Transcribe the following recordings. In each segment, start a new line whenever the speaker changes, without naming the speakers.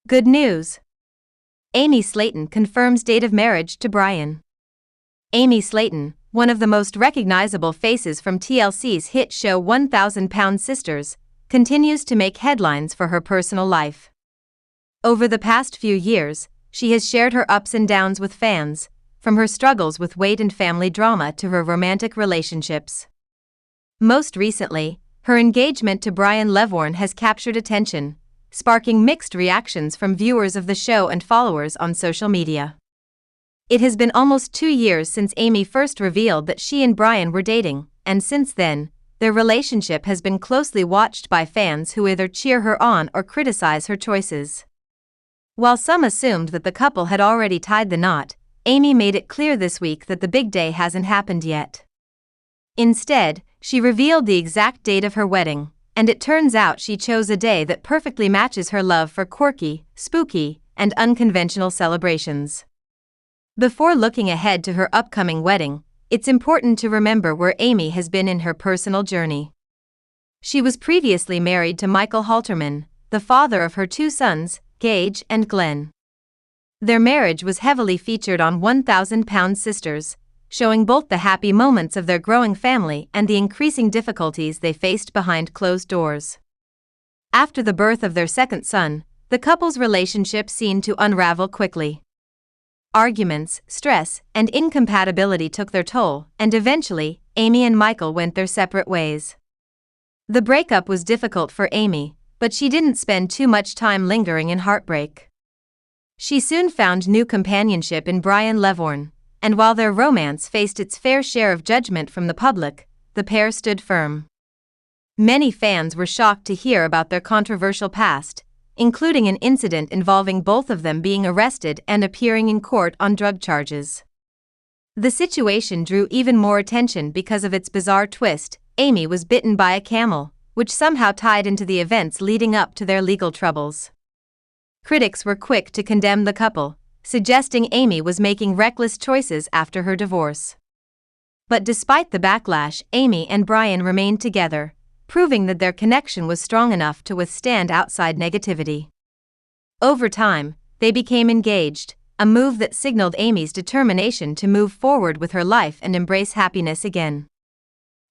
Good news! Amy Slaton confirms date of marriage to Brian. Amy Slaton, one of the most recognizable faces from TLC's hit show 1,000-Pound Sisters, continues to make headlines for her personal life. Over the past few years, she has shared her ups and downs with fans, from her struggles with weight and family drama to her romantic relationships. Most recently, her engagement to Brian Lovvorn has captured attention, sparking mixed reactions from viewers of the show and followers on social media. It has been almost 2 years since Amy first revealed that she and Brian were dating, and since then, their relationship has been closely watched by fans who either cheer her on or criticize her choices. While some assumed that the couple had already tied the knot, Amy made it clear this week that the big day hasn't happened yet. Instead, she revealed the exact date of her wedding, and it turns out she chose a day that perfectly matches her love for quirky, spooky, and unconventional celebrations. Before looking ahead to her upcoming wedding, it's important to remember where Amy has been in her personal journey. She was previously married to Michael Halterman, the father of her 2 sons, Gage and Glenn. Their marriage was heavily featured on 1,000-Pound Sisters, showing both the happy moments of their growing family and the increasing difficulties they faced behind closed doors. After the birth of their second son, the couple's relationship seemed to unravel quickly. Arguments, stress, and incompatibility took their toll, and eventually, Amy and Michael went their separate ways. The breakup was difficult for Amy, but she didn't spend too much time lingering in heartbreak. She soon found new companionship in Brian Lovvorn, and while their romance faced its fair share of judgment from the public, the pair stood firm. Many fans were shocked to hear about their controversial past, including an incident involving both of them being arrested and appearing in court on drug charges. The situation drew even more attention because of its bizarre twist. Amy was bitten by a camel, which somehow tied into the events leading up to their legal troubles. Critics were quick to condemn the couple, suggesting Amy was making reckless choices after her divorce. But despite the backlash, Amy and Brian remained together, proving that their connection was strong enough to withstand outside negativity. Over time, they became engaged, a move that signaled Amy's determination to move forward with her life and embrace happiness again.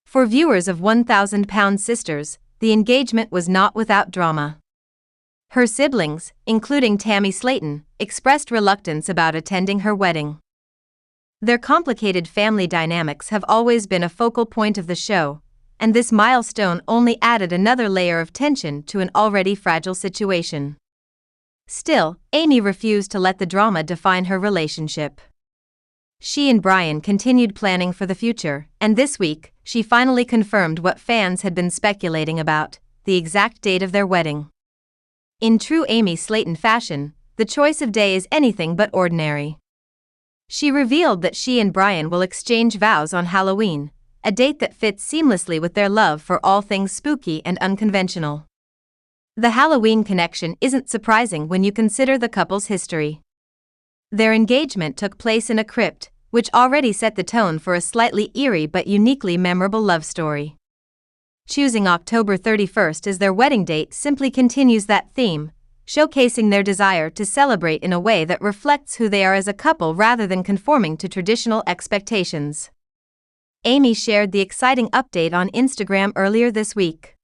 For viewers of 1,000-Pound Sisters, the engagement was not without drama. Her siblings, including Tammy Slaton, expressed reluctance about attending her wedding. Their complicated family dynamics have always been a focal point of the show, and this milestone only added another layer of tension to an already fragile situation. Still, Amy refused to let the drama define her relationship. She and Brian continued planning for the future, and this week, she finally confirmed what fans had been speculating about: the exact date of their wedding. In true Amy Slaton fashion, the choice of day is anything but ordinary. She revealed that she and Brian will exchange vows on Halloween, a date that fits seamlessly with their love for all things spooky and unconventional. The Halloween connection isn't surprising when you consider the couple's history. Their engagement took place in a crypt, which already set the tone for a slightly eerie but uniquely memorable love story. Choosing October 31st as their wedding date simply continues that theme, showcasing their desire to celebrate in a way that reflects who they are as a couple rather than conforming to traditional expectations. Amy shared the exciting update on Instagram earlier this week.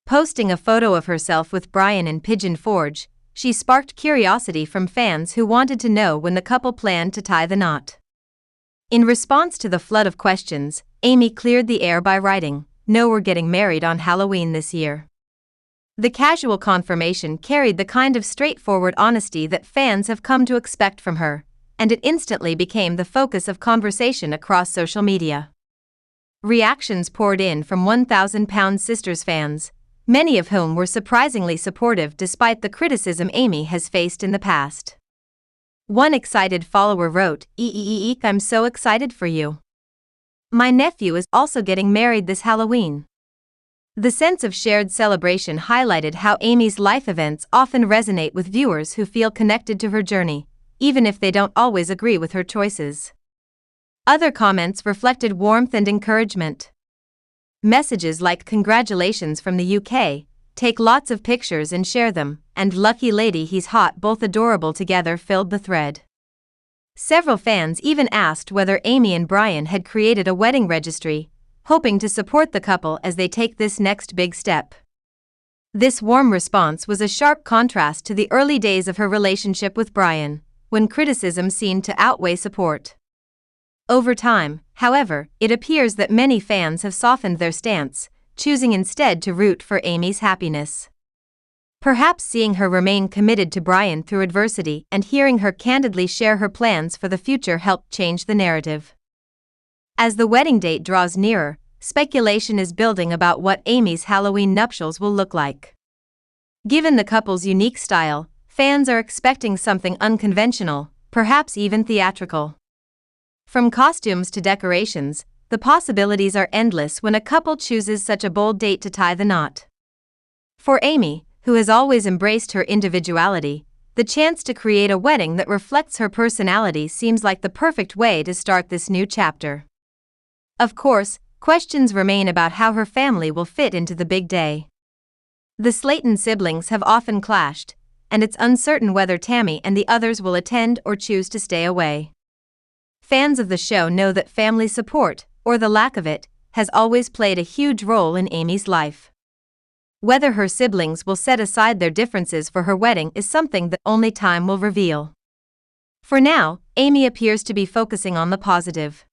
Posting a photo of herself with Brian in Pigeon Forge, she sparked curiosity from fans who wanted to know when the couple planned to tie the knot. In response to the flood of questions, Amy cleared the air by writing, "No, we're getting married on Halloween this year." The casual confirmation carried the kind of straightforward honesty that fans have come to expect from her, and it instantly became the focus of conversation across social media. Reactions poured in from 1,000-Pound Sisters fans, many of whom were surprisingly supportive despite the criticism Amy has faced in the past. One excited follower wrote, "Eek, I'm so excited for you. My nephew is also getting married this Halloween." The sense of shared celebration highlighted how Amy's life events often resonate with viewers who feel connected to her journey, even if they don't always agree with her choices. Other comments reflected warmth and encouragement. Messages like "Congratulations from the UK," take lots of pictures and share them, and lucky lady he's hot, both adorable together filled the thread. Several fans even asked whether Amy and Brian had created a wedding registry, hoping to support the couple as they take this next big step. This warm response was a sharp contrast to the early days of her relationship with Brian, when criticism seemed to outweigh support. Over time, however, it appears that many fans have softened their stance, choosing instead to root for Amy's happiness. Perhaps seeing her remain committed to Brian through adversity and hearing her candidly share her plans for the future helped change the narrative. As the wedding date draws nearer, speculation is building about what Amy's Halloween nuptials will look like. Given the couple's unique style, fans are expecting something unconventional, perhaps even theatrical. From costumes to decorations, the possibilities are endless when a couple chooses such a bold date to tie the knot. For Amy, who has always embraced her individuality, the chance to create a wedding that reflects her personality seems like the perfect way to start this new chapter. Of course, questions remain about how her family will fit into the big day. The Slaton siblings have often clashed, and it's uncertain whether Tammy and the others will attend or choose to stay away. Fans of the show know that family support, or the lack of it, has always played a huge role in Amy's life. Whether her siblings will set aside their differences for her wedding is something that only time will reveal. For now, Amy appears to be focusing on the positive.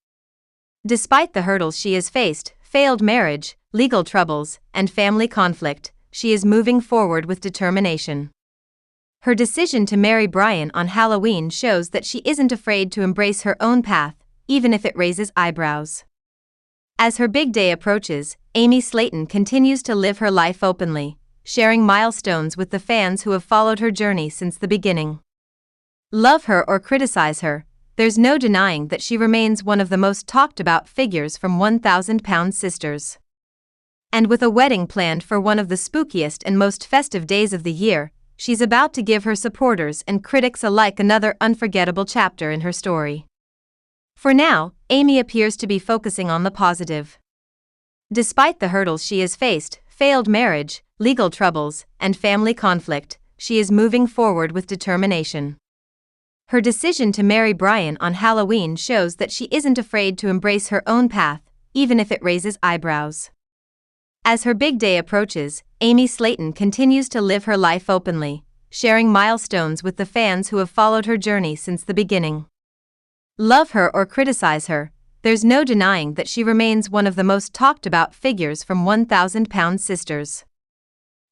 Despite the hurdles she has faced, failed marriage, legal troubles, and family conflict, she is moving forward with determination. Her decision to marry Brian on Halloween shows that she isn't afraid to embrace her own path, even if it raises eyebrows. As her big day approaches, Amy Slaton continues to live her life openly, sharing milestones with the fans who have followed her journey since the beginning. Love her or criticize her, there's no denying that she remains one of the most talked about figures from 1,000-pound sisters. And with a wedding planned for one of the spookiest and most festive days of the year, she's about to give her supporters and critics alike another unforgettable chapter in her story. For now, Amy appears to be focusing on the positive. Despite the hurdles she has faced, failed marriage, legal troubles, and family conflict, she is moving forward with determination. Her decision to marry Brian on Halloween shows that she isn't afraid to embrace her own path, even if it raises eyebrows. As her big day approaches, Amy Slaton continues to live her life openly, sharing milestones with the fans who have followed her journey since the beginning. Love her or criticize her, there's no denying that she remains one of the most talked about figures from 1,000-pound sisters.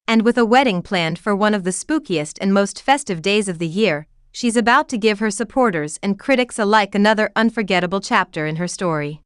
And with a wedding planned for one of the spookiest and most festive days of the year, she's about to give her supporters and critics alike another unforgettable chapter in her story.